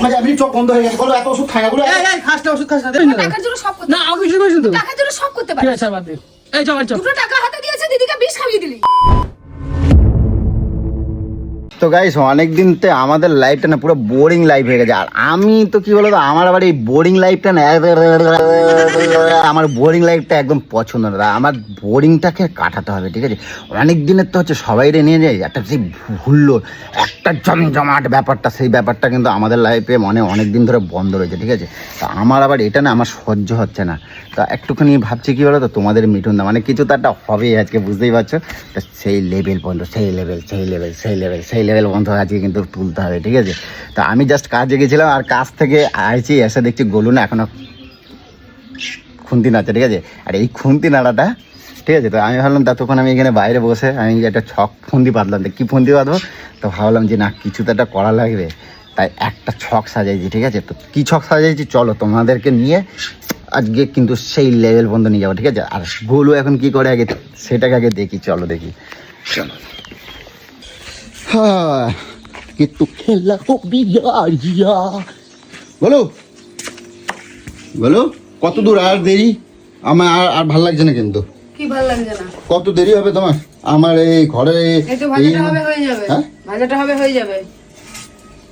আমাকে এমনি চোখ বন্ধ হয়ে গেছে, বলো এত ওষুধ খাই না, বলো খাস না, ওষুধ খাস না। টাকার জন্য সব করতে না, আমি কিছু করিস না তো। টাকার জন্য সব করতে ঠিক পারে। আছে, বাদ দে। এই চল, চল। 2 টাকা হাতে দিয়েছে, দিদিকে বিষ খাইয়ে দিলি। তো গাইস অনেকদিন তো আমাদের লাইফটা না পুরো বোরিং লাইফ হয়ে গেছে। আর আমি তো কি বলতো, আমার আবার এই বোরিং লাইফটা না, আমার বোরিং লাইফটা একদম পছন্দ না। আমার বোরিংটাকে কাটাতে হবে, ঠিক আছে। অনেক দিনের তো হচ্ছে সবাই নিয়ে যায় একটা সেই ভুললো একটা জমজমাট ব্যাপারটা, সেই ব্যাপারটা কিন্তু আমাদের লাইফে মানে অনেক দিন ধরে বন্ধ রয়েছে, ঠিক আছে। তো আমার আবার এটা না আমার সহ্য হচ্ছে না। তা একটুখানি ভাবছি কি বলো তো, তোমাদের মিঠুন দা মানে কিছু তো একটা হবেই আজকে, বুঝতেই পারছো। তো সেই লেভেল পর্যন্ত সেই লেভেল বন্ধ আজকে কিন্তু তুলতে হবে, ঠিক আছে। তো আমি জাস্ট কাজে গেছিলাম, আর কাজ থেকে আইছি, এসে দেখছি গোলু না এখনো খুন্তি নাচছে, ঠিক আছে। আর এই খুন্তি নাড়াটা, ঠিক আছে। তো আমি ভাবলাম ততক্ষণ আমি এখানে বাইরে বসে আমি একটা ছক ফুন্দি বাঁধলাম। তো কী ফুন্দি বাঁধবো, তো ভাবলাম যে না কিছু তো একটা করা লাগবে, তাই একটা ছক সাজাইছি, ঠিক আছে। তো কী ছক সাজাইছি চলো তোমাদেরকে নিয়ে আজকে কিন্তু সেই লেভেল পর্যন্ত নিয়ে যাবো, ঠিক আছে। আর গোলু এখন কি করে আগে সেটাকে আগে দেখি, চলো দেখি, চলো। হ্যাঁ কিন্তু খেলা হবে বলো বলো, কত দূর আর দেরি? আমার আর ভালো লাগছে না কিন্তু। কি ভালো লাগছে না? কত দেরি হবে তোমার? আমার এই ঘরে এই তো ভাজাটা হবে, হয়ে যাবে। হ্যাঁ ভাজাটা হবে, হয়ে যাবে।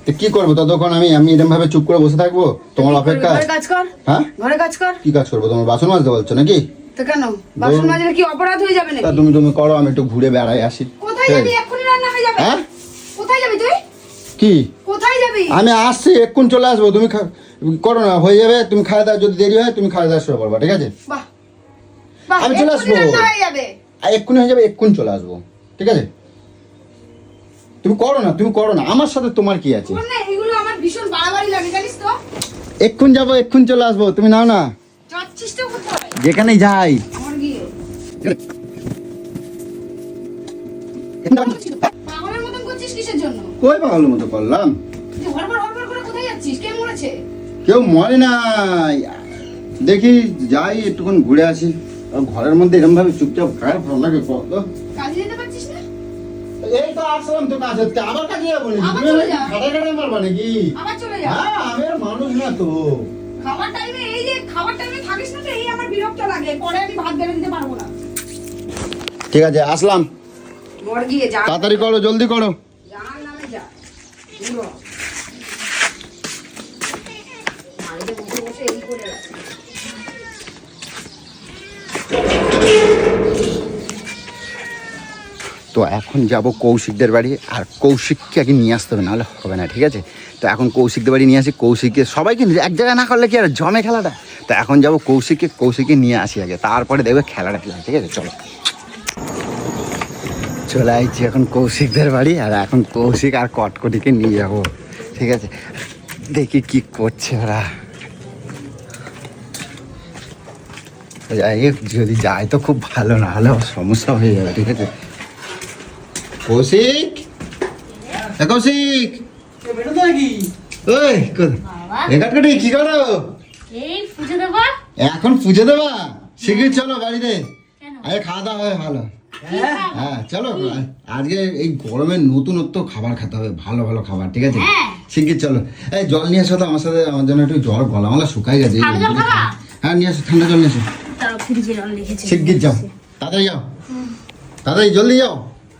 তো কি করবো ততক্ষণ? আমি এরকম ভাবে চুপ করে বসে থাকবো তোমার অপেক্ষা? ঘরে কাজ কর। হ্যাঁ ঘরে কাজ কর। কি কাজ করবো? তোমার বাসন মাজতে বলছো নাকি? তো কেন বাসন মাজলে কি অপরাধ হয়ে যাবে তা নাকি? তুমি করো, আমি একটু ঘুরে বেড়াই আসি। কোথায় যাবি? এক্ষুনি রান্না হয়ে যাবে। হ্যাঁ কোথায় যাবি তুই? কি কোথায় যাবি? আমি আসছি, এক্ষুন চলে আসবো। তুমি করো না, হয়ে যাবে। তুমি খাওয়া দাওয়া যদি দেরি হয় তুমি খাওয়া দাওয়া শুরু করবা, ঠিক আছে। বাহ বাহ, আমি চলে এক্ষুনি আসবো। রান্না হয়ে যাবে। আর এক্ষুনি হয়ে যাবে, এক্ষুন চলে আসবো, ঠিক আছে। তুমি করো না, আমার সাথে তোমার কি আছে? তোর না এগুলো আমার ভীষণ বাড়াবাড়ি লাগে, জানিস তো। এক্ষুন যাবো, এক্ষুন চলে আসবো, তুমি নাও না। যাচ্ছিস তো কোথায়? যেখানেই যাই। আমার গিয়ে পাগলের মতন করছিস কিসের জন্য? কই পাগলের মতো করলাম? যে হড়বড় করে কোথায় যাচ্ছিস? কে মরেছে? কেউ মরে নাই, দেখি যাই একটুক্ষণ ঘুরে আসি। আর ঘরের মধ্যে এরকম ভাবে চুপচাপ গায়ে ভালো লাগে কত। কাজে যেতে পারছিস না? এই তো আসলাম তো কাছে, আবার কাজে যাবো নাকি? আবার তুমি চলে যা। খাটা মারবা নাকি? আবার চলে যা। হ্যাঁ আমি আর মানুষ না তো। খাবার টাইমে এই যে খাবার টাইমে থাকিস না তো, এই আমার বিরক্ত লাগে। পরে আমি ভাত বেড়ে দিতে পারবো না। ঠিক আছে আসলাম, মর গিয়ে যা। তাড়াতাড়ি করো, জলদি করো। যার নামে যা। পুরো বাড়িতে বসে বসে এই করে রাখ। তো এখন যাব কৌশিকদের বাড়ি, আর কৌশিককে আগে নিয়ে আসতে হবে, নাহলে হবে না, ঠিক আছে। তো এখন কৌশিকদের বাড়ি নিয়ে আসি, কৌশিককে সবাইকে এক জায়গায় না করলে কি আর জমে খেলাটা। তো এখন যাব কৌশিককে নিয়ে আসি আগে, তারপরে দেখবে খেলাটা কি হয়, ঠিক আছে। চলো চলে আসছি এখন কৌশিকদের বাড়ি, আর এখন কৌশিক আর কটকটিকে নিয়ে যাবো, ঠিক আছে। দেখি কি করছে ওরা। যাই হোক, যদি যায় তো খুব ভালো, না হলে সমস্যা হয়ে যাবে, ঠিক আছে। কৌশিক, কৌশিক, ওই কটকটি কি করো? এই পুজো দেবো। এখন পুজো দেবা? শিগগির চলো বাড়িতে, আরে খাওয়া দাওয়া হবে ভালো। হ্যাঁ চলো, আজকে এই গরমে নতুনত্ব খাবার খেতে হবে, ভালো ভালো খাবার, ঠিক আছে। শিগগির চলো। এই জল নিয়ে আসো তো আমার সাথে, আমার জন্য একটু জল, গলা মালা শুকাই গেছে। হ্যাঁ নিয়ে আসো, ঠান্ডা জল নিয়ে আসো। শিগগির যাও, তাড়াতাড়ি যাও, তাড়াতাড়ি জলদি যাও।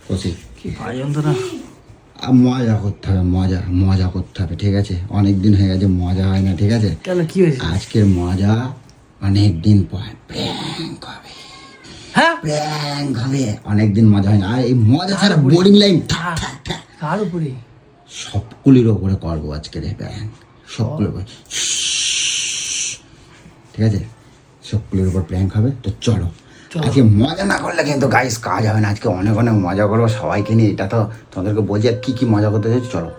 কৌশিক কি ভাই যন্ত্রণা। মজা করতে হবে, মজা করতে হবে, ঠিক আছে। অনেক দিন হয়ে গেছে মজা হয় না, ঠিক আছে। কেন কি হয়েছে? আজকের মজা অনেক দিন পর প্র্যাঙ্ক হবে। হ্যাঁ প্র্যাঙ্ক হবে, অনেকদিন মজা হয় না। আর এই মজা ছাড়া বোরিং লাইন কার উপরে? সবগুলির ওপরে করবো আজকের এই প্র্যাঙ্ক, সবগুলোর উপরে, ঠিক আছে। সবগুলোর উপর প্র্যাঙ্ক হবে। তো চলো, আজকে মজা না করলে কিন্তু গাইস কাজ হবে না। আজকে অনেক অনেক মজা করবো সবাইকে নিয়ে, এটা তো তোমাদেরকে বলছি। আর কি মজা করতে চাইছি, চলো,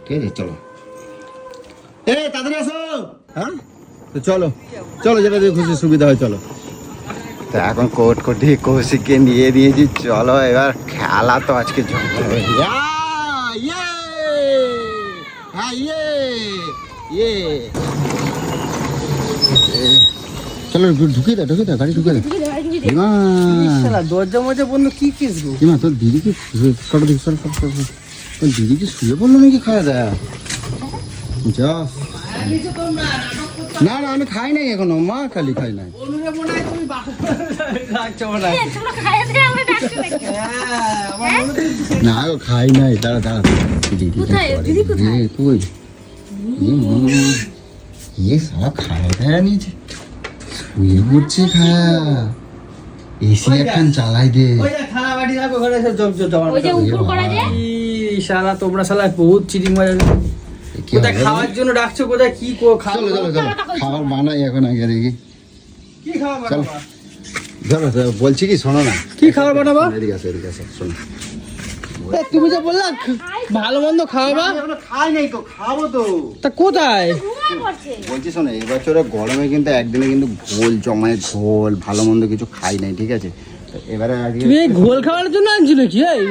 ঠিক আছে। চলো তাড়াতাড়ি আসো। হ্যাঁ তো চলো চলো, যেটা দিয়ে খুশি সুবিধা হয়, চলো। তো এখন কটকটি কৌশিককে নিয়ে দিয়েছি, চলো এবার খেলা তো আজকে জমবে। চলো ঢুকিয়ে দাও, গাড়ি ঢুকিয়ে দাও। দরজা মজা বন্ধ, কি কেস গো? তোর দিদি কি তোর দিদি কি শুয়ে পড়লো নাকি? খাওয়া দাওয়া যা না না আমি খাই নাই এখনো, মা খালি খাই নাই। অনুরে মনে হয় তুমি ডাকছো মনে হয়। তোমরা খাইয়ে দিয়ে আমরা ডাকছি নাকি? হ্যাঁ, আমার মনে হচ্ছে না গো খাই নাই, দাঁড়া দাঁড়া কোথায়? দিদি কোথায়? তুই সারা খাওয়া দাওয়া নিয়েছে, শুয়ে পড়ছে খায়া। এসি এখন চালাই দে। ওই যে থালা বাটি রাখো ওখানে সব জমজমাট। ওই যে উপর করা যে এই শালা তোমরা শালা বহুত চিটিং মারা। কি কোথায় হবে? খাওয়ার জন্য ডাকছো, কোথায় কি খাওয়া? চলো চলো চলো খাবার বানাই এখন আগে দেখি। কি খাওয়া চলো বানাবা? চলো চলো, বলছি কি শোনো না, কি খাবার বানাবা? এদিকে আসো শোনো। এ, তুমি যে বললা ভালো মন্দ খাওয়াবা, এখনো খাই নাই তো, খাবো তো। তা কোথায়? ঘুমায় পড়ছে। বলছি শোনো, এবছরে গরমে কিন্তু একদিনে কিন্তু ঘোল জমায়, ঘোল ভালো মন্দ কিছু খাই নাই, ঠিক আছে? তো এবারে আজকে তুমি এই ঘোল খাওয়ার জন্য আনছো নাকি? এই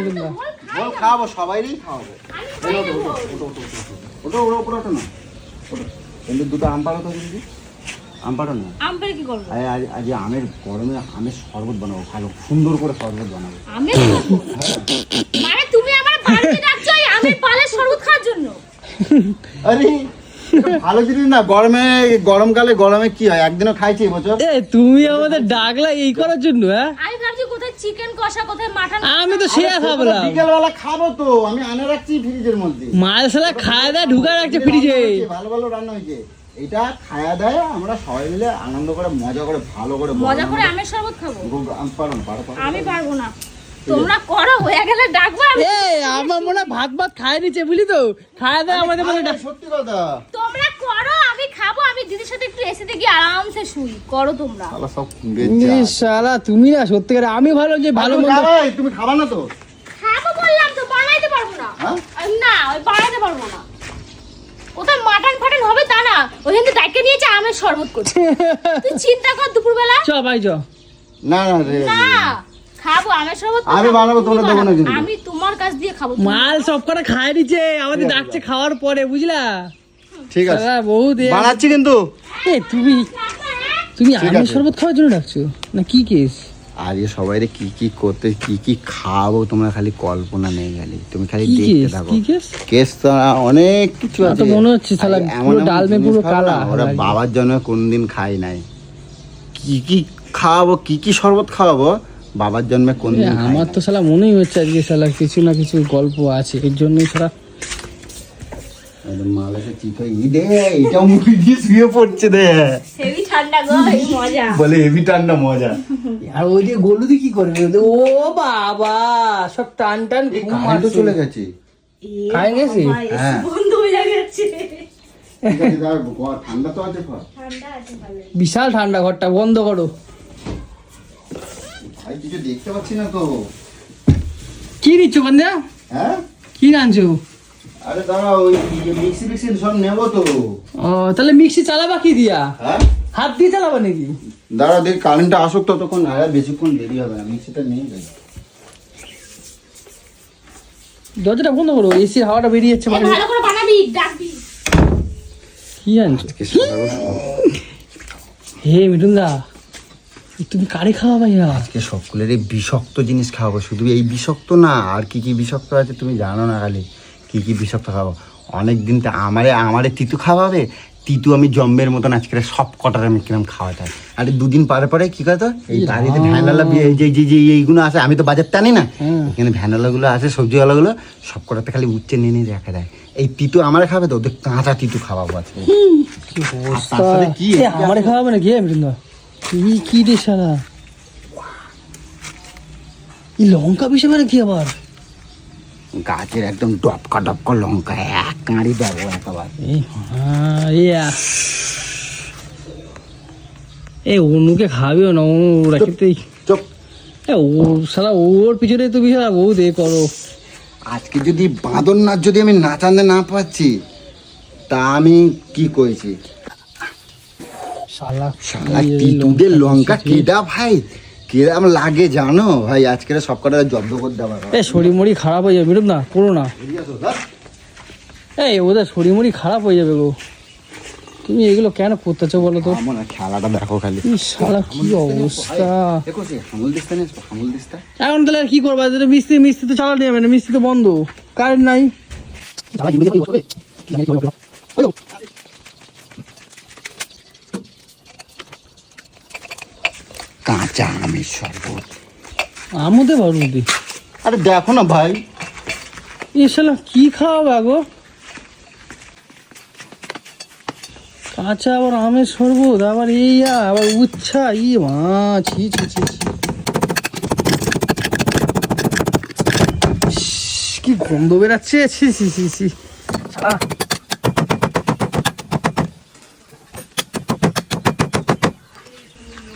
ঘোল খাবো, সবাইরই খাওয়াবো। ওটা ওটা ওটা ওটা না, ওটা কিন্তু দুটো আম পাড়ো তো দিদি, আম পাড়ো না। আম পেড়ে কি করবো? আজ আমের গরমে আমের শরবত বানাবো, ভালো সুন্দর করে শরবত বানাবো। আমের শরবত? মানে তুমি আমার বাড়িতে ডাকছো এই আমের পালের শরবত খাওয়ার জন্য? আরে এটা ভালো জিনিস না, গরমকালে গরমে কি হয়, একদিনও খাইছি এবছর। এ তুমি আমাদের ডাকলা এই করার জন্য? হ্যাঁ, আমি ভাবছি কোথায় চিকেন কষা, কোথায় মাটন। আমি তো সে ভাবলাম বিকেলবেলা খাবো তো, আমি আনে রাখছি ফ্রিজের মধ্যে। মাল শালা খায় দেয় ঢুকা রাখছে ফ্রিজে। ভালো ভালো রান্না হয়েছে, এটা খায়া দেয় আমরা সবাই মিলে আনন্দ করে মজা করে ভালো করে মজা করে আমের শরবত খাবো? পারো না, পারো পারো। আমি পারবো না, তোমরা করো, হয়ে গেলে ডাকবো আমি। এ আমার মনে হয় ভাত খায় নিচ্ছে বুঝলি তো, খায় দেয় আমাদের মনে আরে, সত্যি কথা। তোমরা করো, আমি খাবো, আমি দিদির সাথে একটু এসিতে গিয়ে আরামসে শুই। করো তোমরা। শালা সব কুড়ে শালা তুমি না সত্যিকারে, আমি ভালো যে ভালো মন্দ তুমি খাবা না তো? খাবো বললাম তো, বানাইতে পারবো না। হ্যাঁ? না, ওই বানাইতে পারবো না। কোথায় মাটন ফাটন হবে তা না, ওখান থেকে ডাইকে নিয়েছে আমের শরবত করছে। তুই চিন্তা কর দুপুরবেলা। চ ভাই চ। না না রে, না, খাবো আমের শরবত তো আমি খাবো, বানাবো, তুমি তোমরা দেবো না বানাবো। কিন্তু। আমি তোমার কাছ দিয়ে খাবো। মাল সব কটা খায় নিচ্ছে, আমাদের ডাকছে খাওয়ার পরে বুঝলা। ঠিক আছে শালা বহুত বানাচ্ছি কিন্তু। এ তুমি ঠিক আমের আছে। শরবত খাওয়ার জন্য ডাকছো না? কি কেস? আজকে সবাই কি কি করতে, কি কি খাবো, তোমরা খালি কল্পনা নেই, খালি তুমি খালি কি দেখতে কেস? থাকো। কি কেস? কেস তো অনেক কিছু আমার আছে। তো মনে হচ্ছে শালা আরে পুরো এমন ডাল মে জিনিস পুরো খাবো না, কালা ওরা লাগছে। বাবার জন্য কোনদিন খাই নাই। কি কি খাওয়াবো, কি কি শরবত খাওয়াবো, বাবার জন্মে কোনদিন খাই আমার নাই। তো শালা মনেই হচ্ছে আজকে শালা কিছু না কিছু গল্প আছে, এর জন্যই শালা। একদম মালের চিপ দে, এটাও মুখে দিয়ে শুয়ে পড়ছে দে, হেভি ঠান্ডা গো, এই মজা। বলে হেভি ঠান্ডা মজা। আর ওই যে গলুদি কি করে? ও বাবা, সব টান টান এই ঘুম কারেন্ট মারছে। চলে গেছে। খাই গেছি? হ্যাঁ। বন্ধ হয়ে গেছে। ঠিক আছে, দাঁড়াও, ঠান্ডা তো আছে ফল। ঠান্ডা আছে ভালো। বিশাল ঠান্ডা, ঘরটা বন্ধ করো। ভাই কিছু দেখতে পাচ্ছি না তো। কি নিচ্ছ বন্ধা? হ্যাঁ, কি আনছো? আরে দাঁড়াও, ওই মিক্সি ফিক্সি সব নেবো তো। ও তাহলে মিক্সি চালাবা কি দিয়া? হ্যাঁ, হাত দিয়ে চালাবা নাকি? দাঁড়াও দেখি কারেন্টটা আসুক, ততক্ষণ আর বেশিক্ষণ দেরি হবে না, মিক্সিটা নেই যাই। দরজাটা বন্ধ করো, এসির হাওয়াটা বেরিয়ে যাচ্ছে এই বাইরে। ভালো করে বানাবি, ডাকবি। কি আনছো? আজকে সকালে হে মিঠুনদা, তুমি কারে খাওয়া ভাইয়া? আজকে সকলেরই বিষাক্ত জিনিস খাওয়াবো, শুধু এই বিষাক্ত না, আর কি কি বিষাক্ত আছে তুমি জানো না, খালি কি কি বিষাক্ত খাওয়াবো। অনেক দিন তো আমারে তিতু খাওয়াবে, তিতু আমি জম্বের মতন আজকে সব কটার আমি কিরম খাওয়াতাম। আর দুদিন পরে পরে কি করতো, এই বাড়িতে ভ্যানওয়ালা যে এইগুলো আছে, আমি তো বাজার টানি না, এখানে ভ্যানওয়ালাগুলো আছে, সবজিওয়ালাগুলো সব কটাতে খালি উচ্চে নিয়ে নিয়ে দেখা দেয়। এই তিতু আমার খাবে তো, ওদের কাঁচা তিতু খাওয়াবো আজকে। আর তার সাথে কি আমারে খাওয়াবে নাকি মিঠুনদা? কি রে শালা, এই লঙ্কা বিষে মানে কি আবার? গাছের একদম ডপকা ডপকা লঙ্কা, এক কাঁড়ি দেবো একেবারে। এই অনুকে খাবেও না, অনু রাখিতে। চুপ। ও শালা ওর পিছনে তুমি শালা বহুত এ করো। আজকে যদি বাঁদর নাচ যদি আমি নাচাতে না পাচ্ছি, তা আমি কি করেছি? শালা শালা তিতুদের লঙ্কা কেডা ভাই, কিরম লাগে জানো ভাই, আজকে সব কটা জব্দ করে দেওয়া। এ শরীর মরি খারাপ হয়ে যাবে মিঠুন না, করো না। এই ওদের শরীর মরি খারাপ হয়ে যাবে গো, তুমি এগুলো কেন করতেছো বলো তো? আমার খেলাটা দেখো খালি। এই শালা কি অবস্থা। দেখো সে হামুল দিস্তা নেই, হামুল দিস্তা। এখন তাহলে আর কি করবা? মিস্ত্রি তো চালাতে যাবে না, মিস্ত্রি তো বন্ধ, কারেন্ট নাই। কাঁচা আমের শরবত। আমতে পারবি? আরে দেখো না ভাই, শালা কি খাওয়াবা গো? কাঁচা আবার আমের শরবত, আবার আবার উচ্ছা, ছি ছি ছি ছি। কি গন্ধ বেরাচ্ছে, ছি ছি ছি ছি।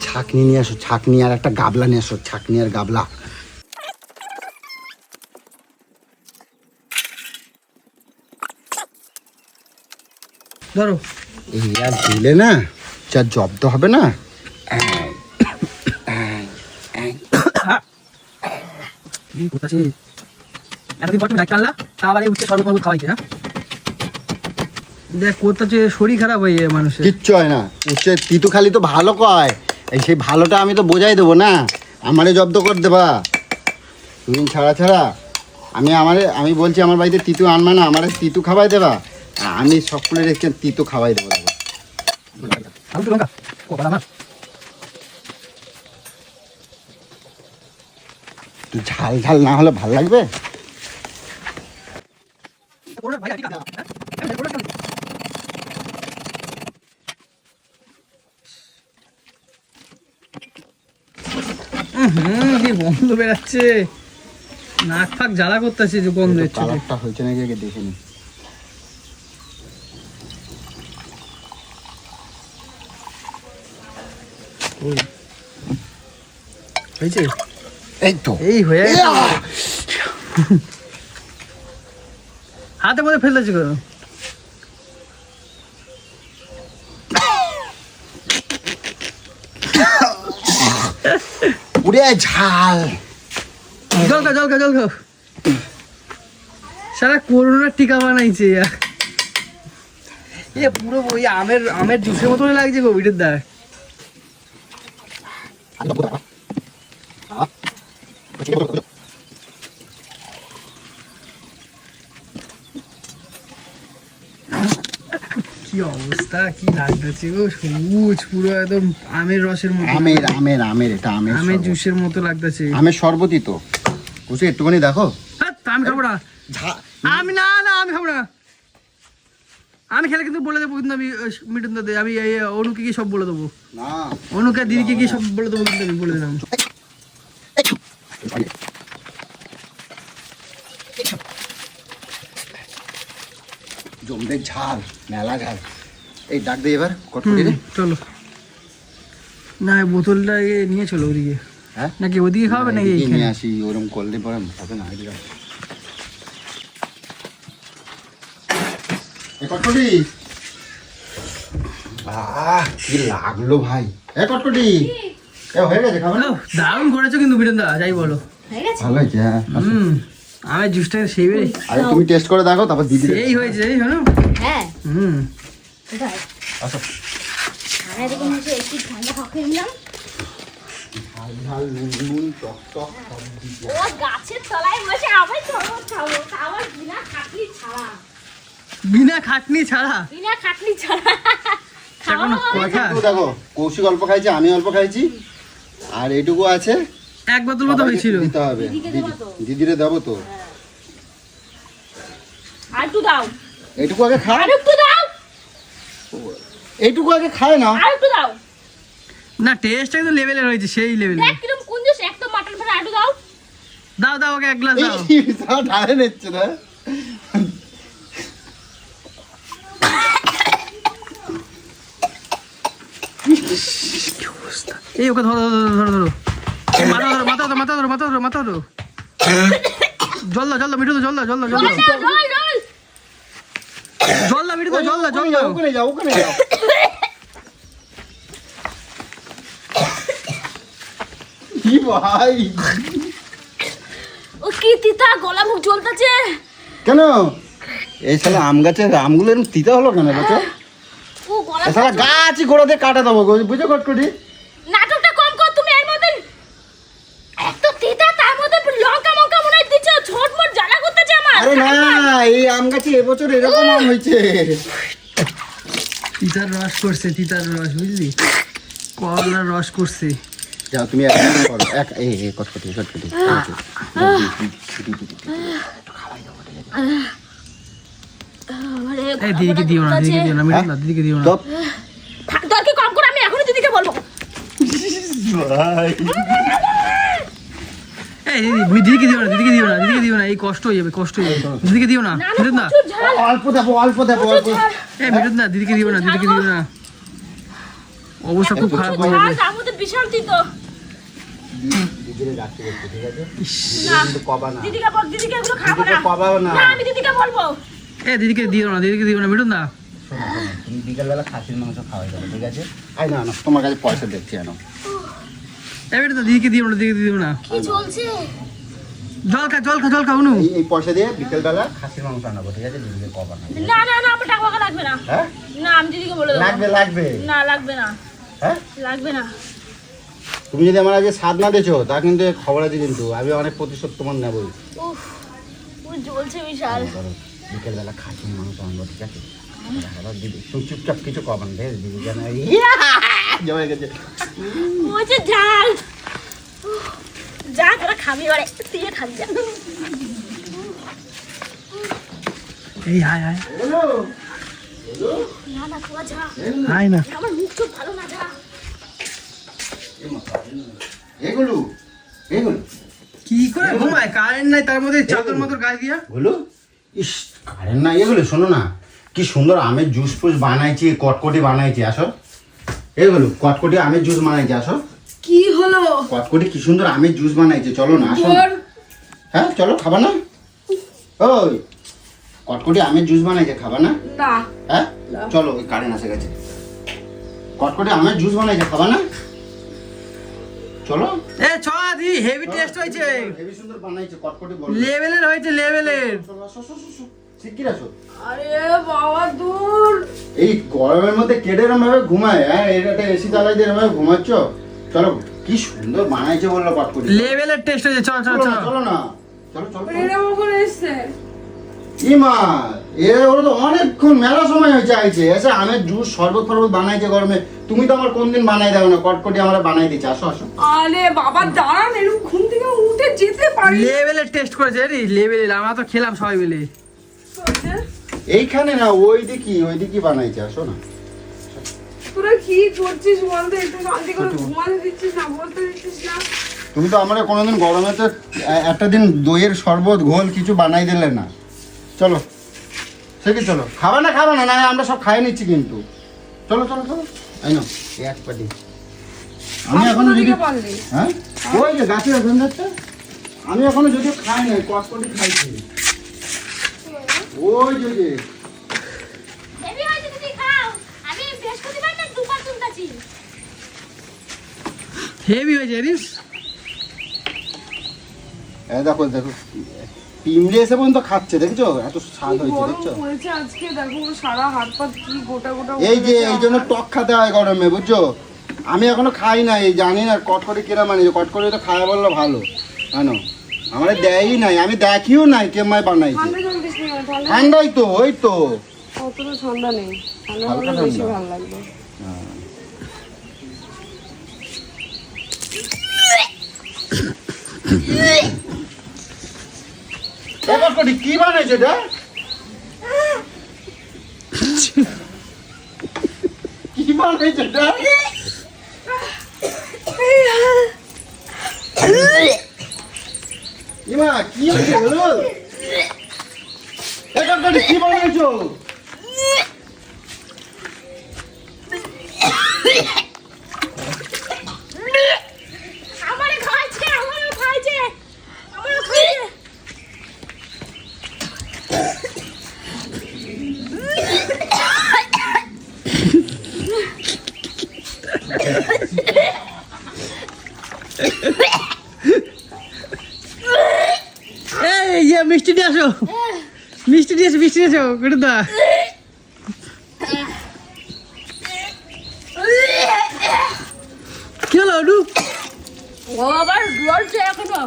ছাকনি নিয়ে আসো, ছাকনি আর একটা গাবলা নিয়ে আসো, ছাকনি আর গাবলা। ধরো। এই আর দিলে না যা জব্দ হবে না। এতদিন পর তুমি ডাক্তার আনলা, তা আবার এই উচ্চ শরবত মরবত খাওয়াইছে, হ্যাঁ? দেখ কোথাচ্ছে শরীর খারাপ হয়ে যায় মানুষের। কিচ্ছু হয় না, উচ্চে তিতু খালি তো ভালো কয়, এই সেই ভালোটা আমি তো বোঝাই দেবো না, আমারে জব্দ করে দেবা দুদিন ছাড়া ছাড়া। আমি বলছি আমার বাড়িতে তিতু আনবা না, আমার তিতু খাওয়াই দেবা, আর আমি সকলে রেখে তিতু খাওয়াই দেবো। তো ঝাল ঝাল না হলে ভাল লাগবে? কি গন্ধ বেরাচ্ছে, নাক ফাক জ্বালা করতেছে যে গন্ধ হচ্ছে। কালারটা হয়েছে নাকি আগে দেখে নি। হয়েছে? এই তো এই হয়ে গেছে। হাতে মধ্যে ফেলেছি কেন? পুরে ঝাল। জল খাও, জল খাও, জল খাও। সারা করোনার টিকা বানাইছে। পুরো ওই আমের জুসের মতো লাগছে গো ভিডিওর দা। কি অবস্থা, কি লাগতেছে গো, সবুজ পুরো একদম আমের রসের মতো। এটা আমের আমের জুসের মতো লাগতেছে। আমের শরবতই তো বুঝি, একটুখানি দেখো। আমি খাবো না, আমি আমি খাবো না। আমি খেলে কিন্তু বলে দেবো, কিন্তু আমি মিটন দাদা, আমি অনুকে কি সব বলে দেবো, না অনুকে দিদিকে কি সব বলে দেবো, কিন্তু আমি বলে দিলাম। জমবে ঝাল, মেলা ঝাল। এই ডাক দে এবার কটকটি রে। চলো না, বোতলটা নিয়ে চলো ওদিকে। হ্যাঁ নাকি ওদিকে খাবে নাকি এদিকে এইখানে? নিয়ে আসি, ওরকম করলে পরে হবে না। কটকটি কি লাগলো ভাই, কটকটি হয়ে গেছে খাবে না? দারুণ করেছো কিন্তু বিরেন দা, যাই বলো। হয়ে গেছে? ভালো হয়েছে। হ্যাঁ আমের জুসটা সেই বেড়ে আরে তুমি টেস্ট করে দেখো, তারপর দিদি সেই হয়েছে, এই শোনো। হ্যাঁ। কোথায়? আসো। আমি এদিকে নিচে একটু ঠান্ডা খাওয়া নিলাম। ঝাল ঝাল নুন নুন টক টক সব দিয়েছে। ও গাছের তলায় বসে আবার শরবত খাবো, খাবার বিনা খাটনি ছাড়া। বিনা খাটনি ছাড়া? বিনা খাটনি ছাড়া খাওয়া কোনো হবে। কথা? একটু দেখো, কৌশিক অল্প খাইছে, আমি অল্প খাইছি, আর এইটুকু আছে, এক বোতল মতো হয়েছিল। দিতে হবে। দিদিকে দেবো তো। দিদিরে দেবো তো। আর একটু দাও, এইটুকু আগে খা, আর একটু দাও, এইটুকু আগে খায় না। আর একটু দাও। না টেস্ট একদম লেভেলের হয়েছে, সেই লেভেলের। দেখ কিরম কোন দিস, এক তো মাটন ফেলে আর একটু দাও। দাও দাও, ওকে এক গ্লাস দাও। তাও ঢালে নিচ্ছে না। এই ওকে ধরো ধরো ধরো ধরো, মাথা ধরো মাথা ধরো মাথা ধরো মাথা ধরো। জল দাও, জল দাও, মিঠু দাও, জল দাও, জল দাও, জল দাও, রোল রোল রোল। জল দাও, মিঠু দাও, জল দাও, জল দাও। ওখানে যাও, ওখানে যাও। কি ভাই, ও কি তিতা, গলা মুখ জ্বলতেছে। কেন এই শালা আম গাছের আমগুলো এরকম তিতা হলো কেন বছর? ও গলা এই শালা গাছই গোড়াতে কাটা দেবো, বুঝো কটকটি? নাটকটা কম কর তুমি, এর মধ্যে এত তিতা, তার মধ্যে লঙ্কা মঙ্কা মনে হয় দিচ্ছ, ঝটমট জ্বালা করতেছে আমার। আরে না, এই আম গাছে এবছর এরকম আম হয়েছে। তিতার রস করছে, তিতার রস বুঝলি, করলার রস করছে। যাও তুমি এক কাজ করো, এই কটকটি এই দিদিকে দিও না, দিদিকে দিও না, মিঠুন দা, দিদিকে দিও না। তো তোর কি কম করে, আমি এখনই দিদিকে বলবো। এই দিদিকে দিও না, দিদিকে দিও না, দিদিকে দিও না, এই কষ্ট হয়ে যাবে, কষ্ট হয়ে যাবে, দিদিকে দিও না, মিঠুন দা। প্রচুর ঝাল। অল্প দেবো অল্প। এই মিঠুন দা, দিদিকে দিও না, দিদিকে দিও না, অবস্থা খুব খারাপ হয়ে ঝাল, যাবে। তার মধ্যে বিশাল তিতো। দিদিরে রাখতে বলছি, ঠিক আছে? না, কিন্তু কবা না। দিদিকে বল, দিদিকে এগুলো খাবো না। দিদিকে কবাও না। না, আমি দিদিকে বলবো। এই দিদিকে দিও না, দিদিকে দিও না, মিঠুন দা। শোনো, তুমি বিকালবেলা খাসির মাংস খাওয়াই যাবে, ঠিক আছে? আই না না, তোমার কাছে পয়সা দেখছি জানো। এই মিঠুন দা, দিদিকে দিও না, দিদিকে দিও না। কি চলছে? জল খা অনু। এই পয়সা দিয়ে বিকেলবেলা খাসির মাংস আনাবো, ঠিক আছে? দিদিকে কবা না। না না না, আমার টাকা ফাকা লাগবে না। হ্যাঁ না, আমি দিদিকে বলে দেবো। লাগবে না, লাগবে না, হ্যাঁ। লাগবে না। তুমি যদি আমার আগে স্বাদ না দিয়েছো তা কিন্তু খবর আছে, কিন্তু আমি অনেক প্রতিশোধ তোমার নেবই। উফ, পুরো জ্বলছে বিশাল। বিকেলবেলা খাসির মাংস আনবো, ঠিক আছে? দিদি তুমি চুপচাপ কিছু কবা না, ঠিক আছে? দিদি জানা জমে গেছে। বলছে ঝাল। উফ, যা তোরা খাবি এবারে, তুই খাবি যা। এই হাই হাই না না, তোরা যা, হাই না। আমার মুখ চোখ ভালো না, যা। এগুলো কি করে ঘুমায়, কারেন্ট নাই, তার মধ্যে চাদর মতো গায়ে দিয়া। গুলো ইস কারেন্ট না, এগুলো শোনো না, কি সুন্দর আমের জুস ফুস বানাইছি, কটকটি বানাইছি, আসো। এগুলো কটকটি আমের জুস বানাইছি, আসো। কি হলো? কটকটি কি সুন্দর আমের জুস বানাইছে, চলো না, আসো না। হ্যাঁ চলো, খাবা না? ওই কটকটি আমের জুস বানাইছে, খাবা না? না। হ্যাঁ চলো, ওই কারেন্ট আসে গেছে। কটকটি আমের জুস বানাইছে, খাবা না? চলো। এ দি হেভি টেস্ট হয়েছে, হেভি সুন্দর বানাইছে, কটকটি বল। লেভেলের হয়েছে, লেভেলের। চলো, আসো, শিগগির আসো। আরে বাবা দূর। এই গরমের মধ্যে কেটে এরম ভাবে ঘুমায়, হ্যাঁ? এটা এসি চালাই দিয়ে এরম ভাবে ঘুমাচ্ছ? চলো, কি সুন্দর বানাইছে বললো কটকটি। লেভেলের টেস্ট হয়েছে, চল চল চল। চলো না, চলো। এরকম করে এসছে। ইমা ওরা তো অনেকক্ষণ মেলা সময় হয়েছে আইছে, এসে আমের জুস শরবত ফরবত বানাইছে গরমে। তুমি তো আমার কোনদিন বানাই দাও না, কটকটি আমরা বানাই দিচ্ছি, আসো। আরে বাবা দাঁড়ান, এরকম ঘুম থেকে উঠে যেতে পারি। লেভেলের টেস্ট করেছে রে, লেভেলের। আমরা তো খেলাম সবাই মিলে। এইখানে না, ওই দিকে বানাইছে, আসো না। তোরা কি করছিস বলতো? একটু শান্তি করে ঘুমাতে দিচ্ছিস না, বলতে দিচ্ছিস না। তুমি তো আমরা কোনোদিন গরমে তো একটা দিন দইয়ের শরবত ঘোল কিছু বানাই দিলে না। চলো সে কি, চলো। খাবা না না, আমরা সব খাই নিচ্ছি কিন্তু। চলো আই না, এক পাটি। আমি এখনো যদি পারলি হ্যাঁ ওই যে গাছের ওখানে যাচ্ছে, আমি এখনো যদিও খাই নাই, কটকটি খাইছি। ওই যে হেভি হয়েছে, দিদি খাও। আমি বৃহস্পতিবার না দুবার চুলকাছি। হেভি হয়েছে জানিস। দেখো পিমড়ে এসে পর্যন্ত খাচ্ছে, দেখছো? এত স্বাদ হয়েছে, গরম দেখছো? পড়েছে আজকে, দেখো সারা হাত পা কি গোটা এই জন্য টক খেতে হয় গরমে, বুঝছো? আমি এখনো খাই নাই, জানি না কটকটি কিরা মানে। কটকটি তো খাওয়া বললো ভালো, জানো? আমার দেয়ই নাই, আমি দেখিও নাই কেমায় বানাইছি। ঠান্ডা জল দিস না, ঠান্ডা ঠান্ডাই তো, ওই তো অতটা ঠান্ডা নেই, ঠান্ডা হালকা হলে বেশি ঠান্ডা। ভালো লাগবে। কটকটি কি বানাইছে এটা? কি বানাইছে এটা? ইমা কি হয়েছে বলো? কটকটি কি বানাইছো? আমারে খাইছে। এই মিষ্টি নিয়ে আসো, মিষ্টি নিয়ে এসো, মিঠুন দা। কি হলো অনু? ও আবার জ্বলছে এখনো।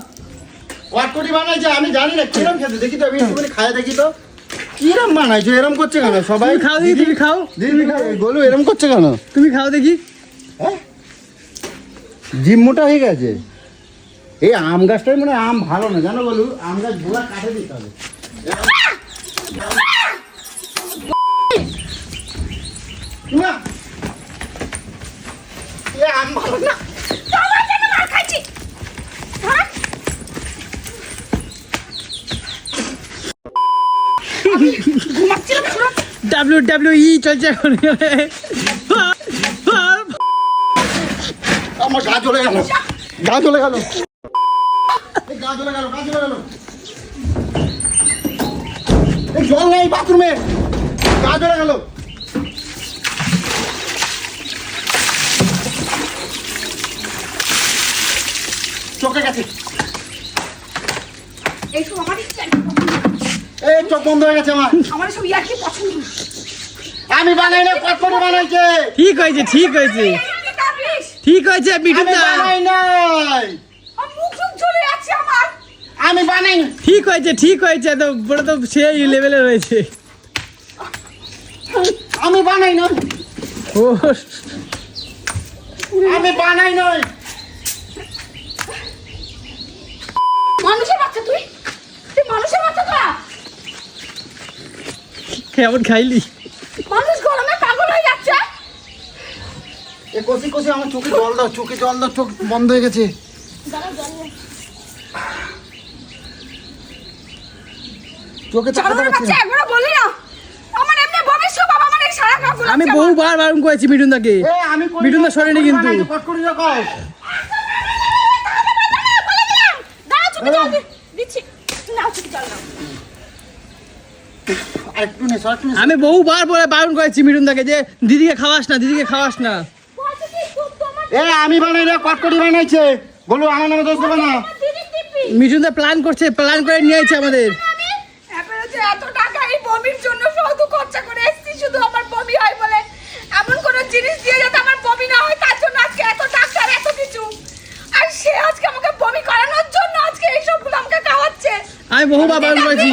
কটকটি বানাইছে, আমি জানি না কিরম খেতে, দেখি তো, আমি একটুখানি খায় দেখি তো। কিরম বানাইছো এরম করছে কেন সবাই? তুমি খাও দেখি, তুমি খাও, দিদি গোলু এরম করছে কেন? তুমি খাও দেখি। জিম মোটা হয়ে গেছে। এই আম গাছটাই মনে হয় আম ভালো না জানো বলু, আম গাছ গোড়া কাটে দিতে হবে। না, এ আম ভালো না। আমার জন্য মার খাচ্ছি। হ্যাঁ? ঘুমাচ্ছিলাম পুরো। WWE চলছে এখন। আমার গা চলে গেল, গা চলে গেল, গা চলে গেল, গা চলে গেল। এই জল নেই বাথরুমে, গা চলে গেল। চোখে গেছে, এইসব আমার ইচ্ছা। এই চোখ বন্ধ হয়ে গেছে আমার। আমার সব ইয়ার্কি পছন্দ না। আমি বানাই না, কটকটি বানাইছে। ঠিক হয়েছে, ঠিক হয়েছে, এই কাবিস, ঠিক হয়েছে মিঠুন আমি দা, বানাই নাই, আমার মুখ চোখ জ্বলে যাচ্ছে আমার। আমি বানাই না। ঠিক হয়েছে, ঠিক হয়েছে, তো পুরো তো সেই লেভেলে রয়েছে। আমি বানাই না, ও আমি বানাই নই। মানুষের বাচ্চা তুই? তুই মানুষের বাচ্চা তোরা? কেমন খাইলি? মানুষ গরমে পাগল হয়ে যাচ্ছে। এ কষি কষি আমার চোখে জল দাও, চোখে জল দাও, চোখ বন্ধ হয়ে গেছে। চোখে তাকাতে চালানোর পারছি বাচ্চা না। একবারও বললি না। আমার এমনি ভবিষ্যৎ বাবা আমার এই সারা কাপড় আমি বহুবার বারণ করেছি মিঠুন দাকে। এ আমি করি মিঠুন দা না, সরেনি কিন্তু। বানাইছে, কটকটি রাখো। দাও চুপি জল দিচ্ছি। নাও চুপি জল নাও। আর একটু নে, সর একটু নে। আমি বহুবার বলে বারণ করেছি মিঠুন দাকে যে দিদিকে খাওয়াস না, দিদিকে খাওয়াস না। বলতে কি খুব তোমার এ আমি বানাই না, কটকটি বানাইছে। বলো আমার নামে দোষ দেবে না। দিদি টিপি। মিঠুন দা প্ল্যান করছে, প্ল্যান করে নিয়ে আইছে আমাদের। এবারে যে এত টাকা এই বমির জন্য শুধু খরচা করে এসেছি শুধু আমার বমি হয় বলে। এমন কোন জিনিস দিয়ে যাতে আমার বমি না হয় তার জন্য আজকে এত ডাক্তার এত কিছু। আর সে আজকে আমাকে বমি করানোর জন্য আজকে এই সবগুলো আমাকে খাওয়াচ্ছে। আমি বহুবার বারণ করেছি,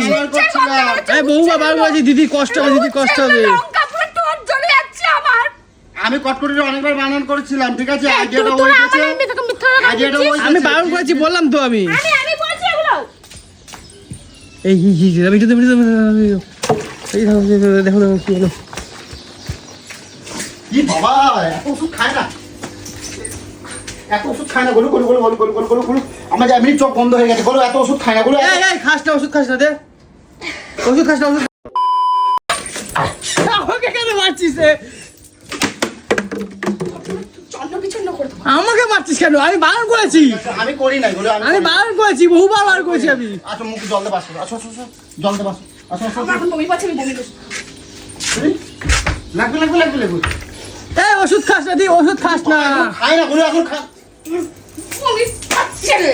আমি বহুবার বারণ করেছি দিদি কষ্ট হবে, দিদি কষ্ট হবে। লঙ্কা পুরো টোট জ্বলে যাচ্ছে আমার। আমি কটকটির অনেকবার বানান করেছিলাম, ঠিক আছে? আইডিয়াটা তোরা হয়ে আমার গেছে। এমনি তোকে মিথ্যা কথা আইডিয়াটা বলছিস। হয়ে আমি বারণ করেছি বললাম তো আমি। আমি বলছি এগুলো। এই মিঠুন দা, মিঠুন দা, এই দেখো দেখো দেখো কি হলো। কি বাবা, এত ওষুধ খায় না, এত ওষুধ খায় না। গলু গলু গলু গলু গলু গলু গলু গলু আমার যে এমনি চোখ বন্ধ হয়ে গেছে। গলু এত ওষুধ খায় না, গলু এই এই খাস না, ওষুধ খাস না, দে ওষুধ খাস না, ওষুধ। আমাকে কেন মারছিস রে? চন্ন বিচন্ন করে দেবো। আমাকে মারছিস কেন? আমি বারণ করেছি, আমি করি নাই, গলু আমি বারণ করেছি, বহুবার বারণ করেছি আমি। আচ্ছা মুখ জল দে, বাসো আসো আসো আসো, জল দে বাসো আসো আসো আমার এখন বমি পাচ্ছে আমি বমি করছি। লাগবে লাগবে লাগবে লাগবে। এই ওষুধ খাস না, দি ওষুধ খাস না। খাই না, গলু এখন খা। বমি পাচ্ছে রে।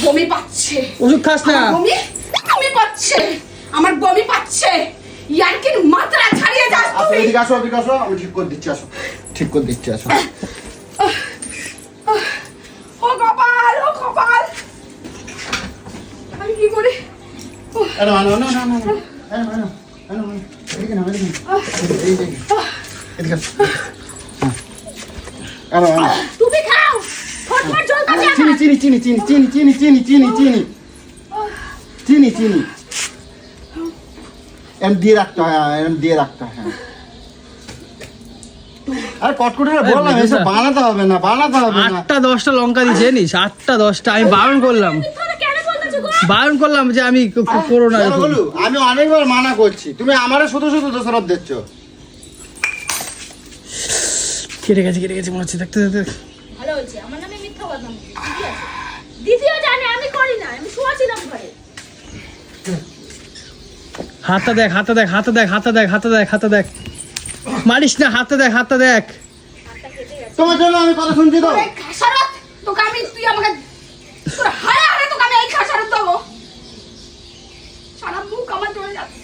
বমি পাচ্ছে। ওষুধ খাস না। বমি পাচ্ছে। আমার বমি পাচ্ছে। ইয়ার্কির মাত্রা ছাড়িয়ে যাস আসো তুই। এদিকে আসো, এদিকে আসো, আমি ঠিক করে দিচ্ছি, আসো ঠিক করে দিচ্ছি, আসো। ও কপাল, ও কপাল। আমি কি করি? আরে না না না না না, আরে না না না না, এদিকে না, এদিকে না, এদিকে এদিকে আসো। আরে না, তুমি খাও। ফটফট জল কাছে চিনি চিনি চিনি চিনি চিনি চিনি চিনি চিনি চিনি চিনি চিনি এম দিয়ে রাখতে হয়, এম দিয়ে রাখতে হয়। আরে কটকটিটা বললাম এসব বানাতে হবে না, বানাতে হবে না। 8টা 10টা লঙ্কা দিয়েছে জানিস, 8টা 10টা। আমি বারণ করলাম, কেন বলতেছো গো? বারণ করলাম যে আমি করো না কেন এরকম। বলু? আমি অনেকবার মানা করছি, তুমি আমারে শুধু শুধু দোষারোপ দিচ্ছ। কেটে গেছে, কেটে গেছে মনে হচ্ছে, দেখতে দেখতে। ভালো হয়েছে, আমার নামে মিথ্যা বদনাম দিদি আছে। দিদিও জানে আমি করি না, আমি শুয়েছিলাম ঘরে। হাতটা দেখ, হাতটা দেখ, হাতটা দেখ, হাতটা দেখ, হাতটা দেখ, হাতটা দেখ। মারিস না, হাতটা দেখ, হাতটা দেখ। তোমার জন্য আমি কথা শুনছি তো। এই খাসারত তোকে আমি তুই আমাকে তোর হায় হায় তোকে আমি এই খাসারত দেবো। সারা মুখ আমার চলে যাচ্ছে।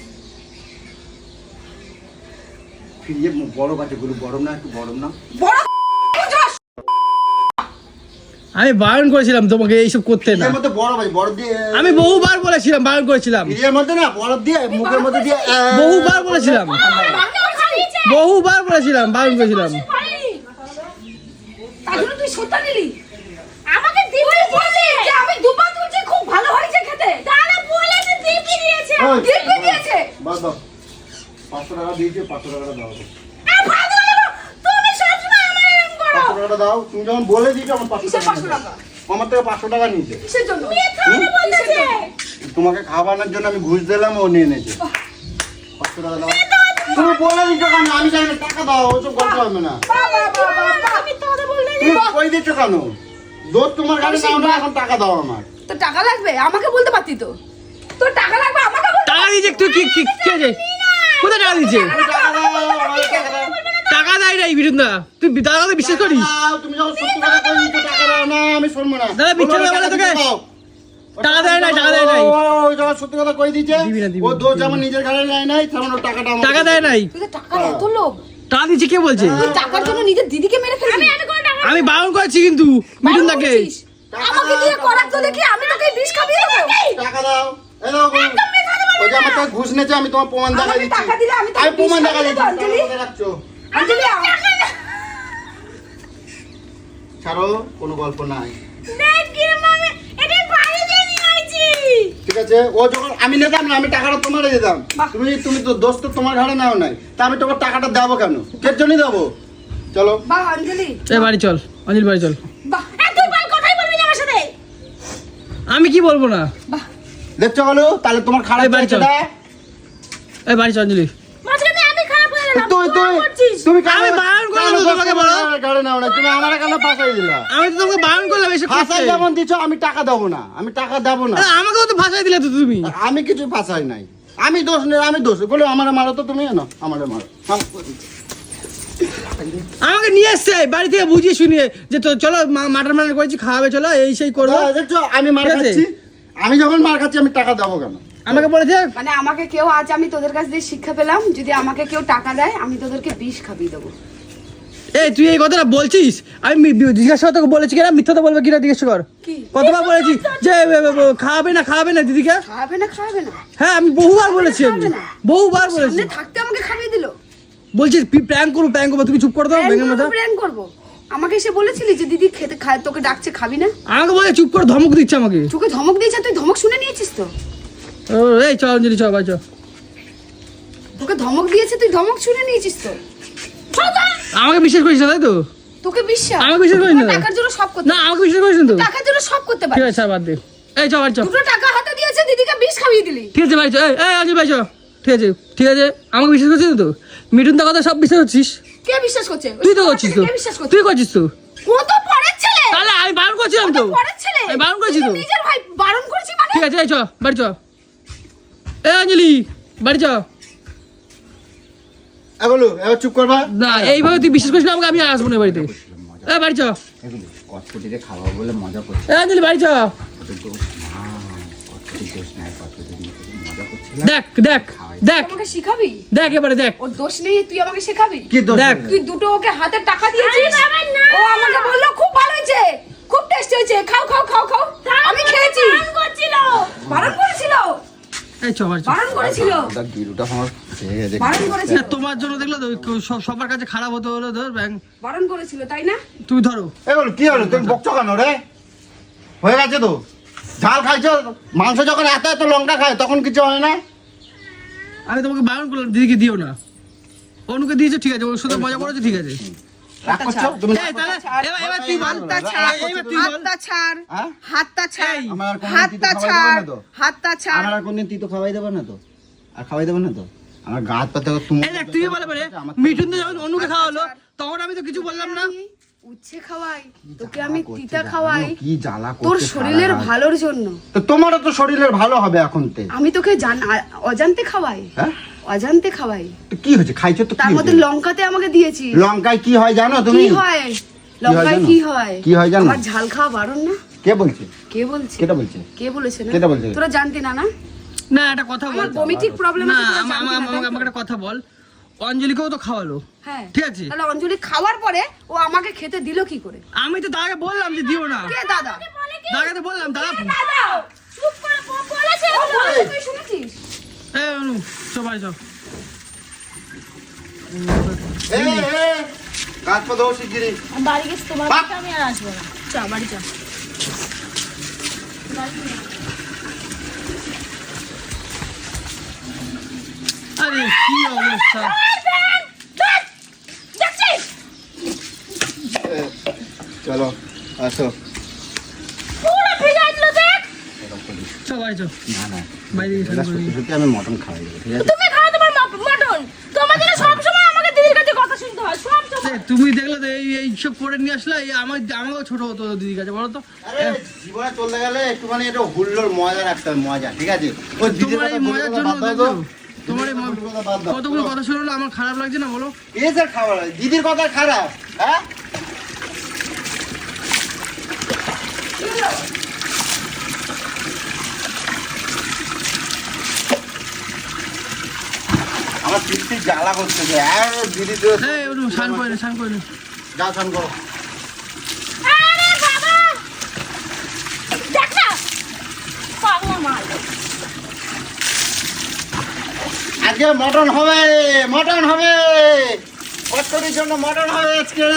ফিরিয়ে বড় বাটে গুলো, গরম না একটু গরম না। বড় বুঝাস। আমি বারণ করেছিলাম তোমাকে এইসব করতে না। এর মধ্যে বরফ আছে, বরফ দিয়ে আমি বহুবার বলেছিলাম, বারণ করেছিলাম, এর মধ্যে না বরফ দিয়ে মুখের মধ্যে দিয়ে বহুবার বলেছিলাম, বহুবার বলেছিলাম, বারণ করেছিলাম। তার জন্য তুই সত্যা নিলি? আমাকে দিবি বলে যে আমি দুপা তুলছি, খুব ভালো হয়েছে খেতে। তারা বলেছে দিবি দিয়েছে। ওই, দিব্যি দিয়েছে। বাদ দাও, 500 টাকা দিয়েছে, 500 টাকাটা দাও। তুমি সবসময় আমার এরকম করো। 500 টাকাটা দাও, তুমি যখন বলে দিয়েছো আমার 500 কিসের টাকা 500 টাকা? আমার থেকে 500 টাকা নিয়েছে। কিসের জন্য? তাহলে বলতেছে তোমাকে খাওয়ানোর জন্য আমি ঘুষ দিলাম, ও নিয়ে নিয়েছে। 500 টাকা দাও। তুমি বলে দিচ্ছ কেন? আমি জানি না, টাকা দাও, ওসব গল্প হবে না। আমি তোমাদের বললে তুমি কই দিচ্ছ কেন? দোষ তোমার কাছে নাও না, এখন টাকা দাও আমার। তো টাকা লাগবে? আমাকে বলতে পারতি তো। তোর টাকা লাগবে, আমাকে বলতে টাকা দিয়েছে তুই, কি আছে? কোথায় টাকা দিয়েছে? তুমি টাকা দাও, আমার টাকা দাও। টাকা দেয় নাই বিরুদ্ধা, তুই দাদা কথা বিশ্বাস করিস? দাও, তুমি যখন সত্যি কথা কই দিচ্ছ, টাকা দাও না, আমি শুনবো না। দাদা, মিথ্যা কথা বলে তোকে? টাকা দেয় নাই, টাকা দেয় নাই। ও যখন সত্যি কথা কই দিচ্ছে, দিবি না, দিবি ও না, দোষ যেমন নিজের ঘাড়ে নেয় নাই, তেমন ও টাকাটা আমার টাকা দেয় নাই। তুই তো টাকার এত লোভ। টাকা দিয়েছে কে বলছে? তুই টাকার জন্য নিজের দিদিকে মেরে ফেলবি। আমি কোনো টাকা আমি বারণ করেছি কিন্তু মিঠুন দাকে। আমাকে দিয়ে করার তো দেখি, আমি তোকে বিষ খাবিয়ে দেবো। টাকা দাও। এই দাও, ওই যে আমার থেকে ঘুষ নিয়েছে, আমি তোমার প্রমাণ দেখা আমাকে দিচ্ছি। টাকা দিলে আমি তোকে আমি প্রমাণ বিষ দেখা খাবিয়ে দিচ্ছি। দেবো, অঞ্জলি। টাকা রাখছো। অঞ্জলি, ছাড়ো, কোনো গল্প নাই। দেখ কি মামে এটা বাড়ি দিয়ে নিয়ে আইছি। ঠিক আছে, ও যখন আমি নিতাম না, আমি টাকাটা তোমারে দিতাম। বাহ। তুমি তো দোষ তো তোমার ঘাড়ে নাও নাই, তা আমি তোমার টাকাটা দেবো কেন? কের জন্যই দেবো? চলো। বাহ অঞ্জলি, এ বাড়ি চল, অঞ্জলি বাড়ি চল। বাহ তুই বল কথাই বলবি না আমার সাথে। আমি কি বলবো না? বাহ। দেখছো বলো, তাহলে তোমার খারাপ এই বাড়ি চল। লাগছে না? এই বাড়ি চল অঞ্জলি। মাঝখানে আমি খারাপ হয়ে গেলাম। তুমি আমি বারণ করলাম তো তোমাকে বলো। গাড়ি নাও না, তুমি আমার কেন ফাঁসাই দিলা? আমি তো তোমাকে বারণ করলাম এসব করতে। ফাঁসাই যেমন দিচ্ছ, আমি টাকা দেবো না, আমি টাকা দেবো না। আরে আমাকেও তো ফাঁসাই দিলে তো তুমি। আমি কিছু ফাঁসাই নাই, আমি দোষ নেই, আমি দোষ বলে আমার মারো তো তুমি না, আমার মারো। আমাকে নিয়ে এসছে বাড়ি থেকে বুঝিয়ে শুনিয়ে যে তো চলো মাটার মাটার করেছি, খাওয়াবে চলো, এই সেই করবো। দেখছো আমি মার ঠিক আছে? খাচ্ছি, আমি যখন মার খাচ্ছি আমি টাকা দেবো কেন? আমাকে বলেছে মানে আমাকে কেউ, আজ আমি তোদের কাছ দিয়ে শিক্ষা পেলাম, যদি আমাকে কেউ টাকা দেয় আমি তোদেরকে বিষ খাবিয়ে দেবো। এই তুই এই কথাটা বলছিস, আমি জিজ্ঞাসা তোকে বলেছি কিনা, মিথ্যা তো বলবে কিনা জিজ্ঞেস কর। কি? কতবার বলেছি যে খাওয়াবে না দিদিকে? খাবে না, খাবে না। হ্যাঁ আমি বহুবার বলেছি, আমি খাবে না। বহুবার বলেছি। সামনে থাকতে আমাকে খাবিয়ে দিল। বলছিস প্র্যাঙ্ক করবো, তুমি চুপ করে দাও ভেঙে মাথা। প্ল্যান করবো। আমাকে এসে বলেছিলি যে দিদি খেতে খায়, তোকে ডাকছে, খাবি না? আমাকে বলে চুপ করে ধমক দিচ্ছে আমাকে। তোকে ধমক দিয়েছে, তুই ধমক শুনে নিয়েছিস তো? ও, এই চল অঞ্জলি চল ভাই চল। তোকে ধমক দিয়েছে, তুই ধমক শুনে নিয়েছিস তো? আমাকে বিশ্বাস করিস না তাই তো? তোকে বিশ্বাস? আমাকে বিশ্বাস করিস না? টাকার জন্য সব করতে না আমাকে বিশ্বাস করিস না তো? টাকার জন্য সব করতে ঠিক পারিস। আছে ছাড়, বাদ দে। এই চল বাড়ি চল। দুটো টাকা হাতে দিয়েছে, দিদিকে বিষ খাইয়ে দিলি। ঠিক আছে ভাই চল, এই অঞ্জলি ভাই চল। ঠিক আছে ঠিক আছে, আমাকে বিশ্বাস করছিস তো? মিঠুন দা কথা সব বিশ্বাস করছিস? কে বিশ্বাস করছে? তুই তো করছিস তো, কে বিশ্বাস করছে? তুই করছিস তো। ও তো পরের ছেলে। তাহলে আমি বারণ করছিলাম তো। পরের ছেলে। আমি বারণ করেছি তুই তো। নিজের ভাই বারণ করছি মানে? ঠিক আছে এই চ বাড়ি চ। এই অঞ্জলি বাড়ি চ। এগুলো এবার চুপ করবা। না এইভাবে তুই বিশ্বাস করিস না আমাকে, আমি আর আসবো না বাড়িতে। এই বাড়ি চ। এগুলো কটকটিতে খাওয়া বলে মজা করছে। এই অঞ্জলি বাড়ি চ। মজা করছে। দেখ দেখ দেখ আমাকে শিখাবি? দেখ এবারে দেখ। ওর দোষ নেই, তুই আমাকে শেখাবি? কি দোষ? দেখ। তুই দুটো ওকে হাতে টাকা দিয়েছিস। আরে বাবা, না। ও আমাকে বললো খুব ভালো হয়েছে, খুব টেস্টি হয়েছে, খাও খাও খাও খাও। আমি খেয়েছি। বারণ করছিল। বারণ করেছিল, এই চ বাড়ি চ। বারণ করেছিল, ওটা গিরুটা আমার খেয়ে গেছে। বারণ করেছিল, তোমার জন্য দেখলে তো সবার কাছে খারাপ হতে হলো, ধর ব্যাং বারণ করেছিল, তাই না? তুমি ধরো। এগুলো কি হলো? তুমি বকছো কেন রে? হয়ে গেছে তো, ঝাল খাইছো। মাংস যখন এত এত লঙ্কা খায় তখন কিছু হয় না। আমি তোমাকে বারণ করলাম দিদিকে দিও না, অনুকে দিয়েছো ঠিক আছে, ওর সাথে মজা করেছো ঠিক আছে। রাগ করছো তুমি? এই তাহলে এবার তুই বল, হাতটা ছাড়, এবার তুই বল। হাতটা ছাড়, হ্যাঁ? হাতটা ছাড়, এই, আমার আর কোনদিন হাতটা তিতো খাওয়াই ছাড়, দেবে না তো? হাতটা ছাড়। আমার আর কোনদিন তিতো খাওয়াই দেবে না তো? আর খাওয়াই দেবে না তো? আমার গা হাত পাতে তুমি এই দেখ তুই বলে পারে মিঠুন তো যখন অনুকে খাওয়ালো তখন আমি তো কিছু বললাম না। আমি উচ্ছে খাওয়াই, তোকে আমি তিতা খাওয়াই, কি জ্বালা করছে তোর শরীরের সারা রাত। ভালোর জন্য। তো তোমারও তো শরীরের ভালো হবে এখন তে। আমি তোকে অজান্তে খাওয়াই, হ্যাঁ? অজান্তে খাওয়াই। তো কি হয়েছে? খাইছো তো তার কি মধ্যে হয়েছে? লঙ্কাতে আমাকে দিয়েছি। লঙ্কায় কি হয় জানো তুমি? কি হয় লঙ্কায়? জানো? কি হয়? কি হয় জানো? আমার ঝাল খাওয়া বারণ না? কে বলছে? কে বলছে? কেটা বলছে? কে বলেছে না? কেটা বলছে? তোরা জানতি না না? না একটা কথা বল আমার বমিটিক প্রবলেম না, আছে, তোরা আমাকে জানতি না, তাই তো? আমাকে একটা কথা বল। অঞ্জলিকেও তো খাওয়ালো, হ্যাঁ ঠিক আছে। তাহলে অঞ্জলি খাওয়ার পরে ও আমাকে খেতে দিল কি করে? আমি তো দাদাকে বললাম যে দিও না, কে দাদা? দাদাকে তো বললাম দাদা। দাদা চুপ করে বলেছে ও বলেছে, তুই শুনেছিস? এই অনু সবাই সব কাজ পা দাও শিগগিরি। বাড়ি গেছে তোমার বাপ! আমি আর আসবো না, চা বাড়ি চা। আরে কি অবস্থা। দেখছিস চলো আসো। পুরো ভিজা দিল দেখ। সবাই চল না না, বাইরে গিয়ে এটা স্নান করে সত্যি নিই। সত্যি আমি মটন খাওয়াই দেবো, ঠিক আছে? তুমি খাও তোমার মটন, তোমাদের সব সময় আমাকে দিদির কাছে কথা শুনতে হয় সব সময়। এই, তুমি দেখলে তো এই সব করে নিয়ে আসলে এই আমাকেও ছোট হতো দিদির কাছে, বলো তো। আরে জীবনে চলতে গেলে একটুখানি এটা হুল্লোর মজা রাখতে হবে, মজা, ঠিক আছে? ওই দিদির তোমার কথা এই বলে মজার কথা জন্য বাদ দাও তো। দেখো, তোমার এই দিদির কথা বাদ দাও। কতগুলো কথা শুনলো আমার খারাপ লাগছে না বলো। এ স্যার খাবার দিদির কথা খারাপ, হ্যাঁ? আমার পিঠে জ্বালা করছে যে আর দিদি তো এই অনু স্নান করে নে, স্নান করে নে। যা স্নান করো। আরে বাবা দেখ না পাগলা মাল। আজকে মটন হবে, মটন হবে, কষ্টটির জন্য মটন হবে আজকে।